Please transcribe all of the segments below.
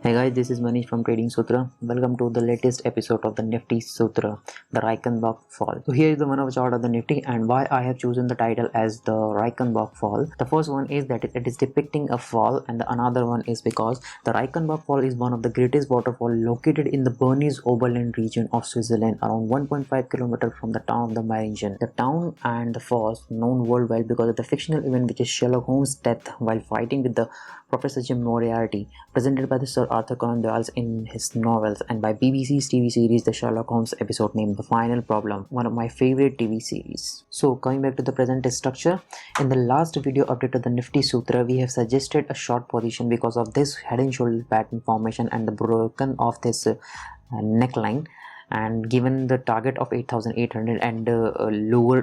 Hey guys, this is Manish from Trading Sutra. Welcome to the latest episode of the Nifty Sutra, the Reichenbach Fall. So here is the one-hour chart of the Nifty and why I have chosen the title as the Reichenbach Fall. The first one is that it is depicting a fall, and the another one is because the Reichenbach Fall is one of the greatest waterfall located in the Bernese Oberland region of Switzerland, around 1.5 km from the town of the Meiringen. The town and the falls known worldwide because of the fictional event which is Sherlock Holmes' death while fighting with the Professor Jim Moriarty, presented by the Sir Arthur Conan Doyle in his novels, and by BBC's TV series The Sherlock Holmes episode named The Final Problem, one of my favorite TV series. So coming back to the present structure, in the last video update of the Nifty Sutra, we have suggested a short position because of this head and shoulder pattern formation and the broken of this neckline, and given the target of 8,800 and lower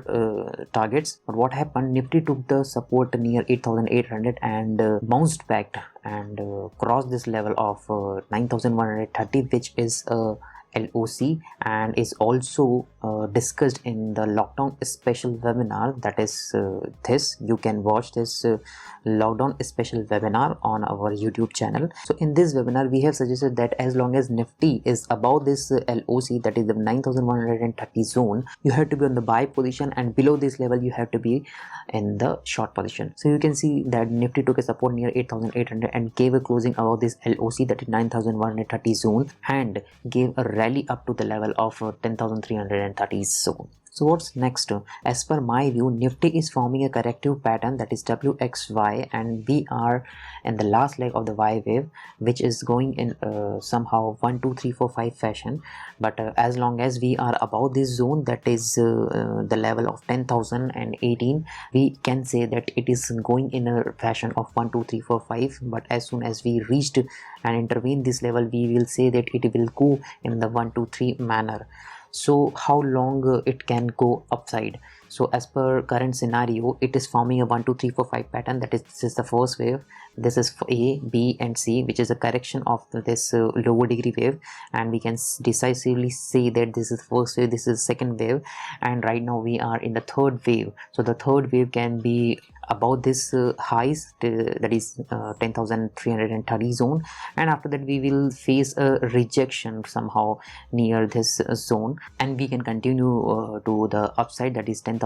targets. But what happened, Nifty took the support near 8,800 and bounced back and crossed this level of 9,130, which is LOC, and is also discussed in the lockdown special webinar. That is this, you can watch this lockdown special webinar on our YouTube channel. So in this webinar we have suggested that as long as Nifty is above this LOC, that is the 9,130 zone, you have to be on the buy position, and below this level you have to be in the short position. So you can see that Nifty took a support near 8,800 and gave a closing above this LOC, that is 9,130 zone, and gave a rally up to the level of 10,330 zone. So what's next? As per my view, Nifty is forming a corrective pattern, that is WXY, and we are in the last leg of the Y wave, which is going in somehow 1 2 3 4 5 fashion. But as long as we are above this zone, that is the level of 10,018, we can say that it is going in a fashion of 1 2 3 4 5. But as soon as we reached and intervene this level, we will say that it will go in the 1 2 3 manner. So how long it can go upside? So as per current scenario, it is forming a 1 2 3 4 5 pattern, that is, this is the first wave, this is A, B and C, which is a correction of this lower degree wave, and we can decisively say that this is first wave, this is second wave, and right now we are in the third wave. So the third wave can be about this highs, that is 10,330 zone, and after that we will face a rejection somehow near this zone, and we can continue to the upside, that is 10,500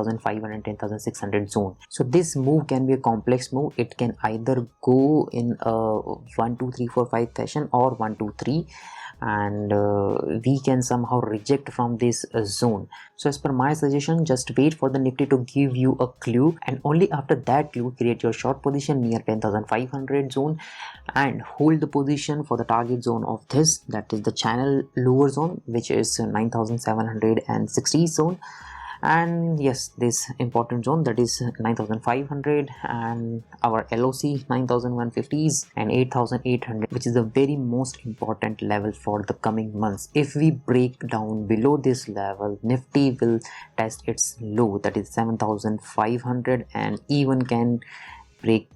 10,600 zone. So this move can be a complex move. It can either go in a 1 2 3 4 5 fashion or 1 2 3, and we can somehow reject from this zone. So as per my suggestion, just wait for the Nifty to give you a clue, and only after that clue create your short position near 10,500 zone and hold the position for the target zone of this, that is the channel lower zone, which is 9,760 zone. And yes, this important zone, that is 9,500, and our LOC 9,150s and 8,800, which is the very most important level for the coming months. If we break down below this level, Nifty will test its low, that is 7,500, and even can break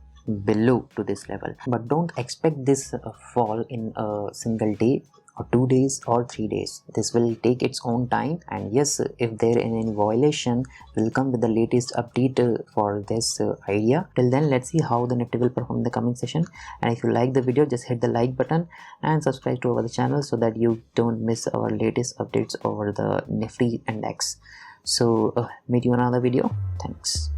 below to this level. But don't expect this fall in a single day or 2 days or 3 days. This will take its own time, and yes, if there is any violation, will come with the latest update for this idea. Till then, let's see how the Nifty will perform in the coming session. And if you like the video, just hit the like button and subscribe to our channel so that you don't miss our latest updates over the Nifty index. So meet you in another video. Thanks.